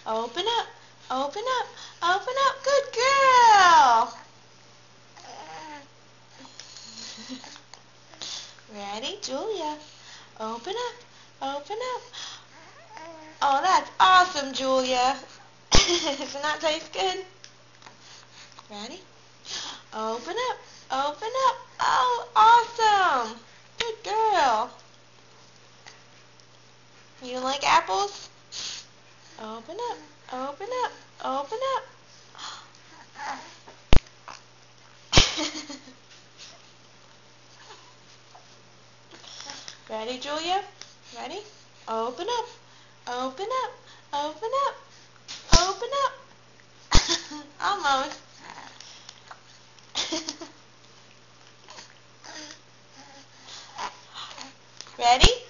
Open up. Open up. Open up. Good girl. Ready, Julia? Open up. Open up. Oh, that's awesome, Julia. Doesn't that taste good? Ready? Open up. Open up. Oh, awesome. Good girl. You like apples? Open up. Open up. Open up. Ready, Julia? Ready? Open up. Open up. Open up. Open up. Almost. Ready?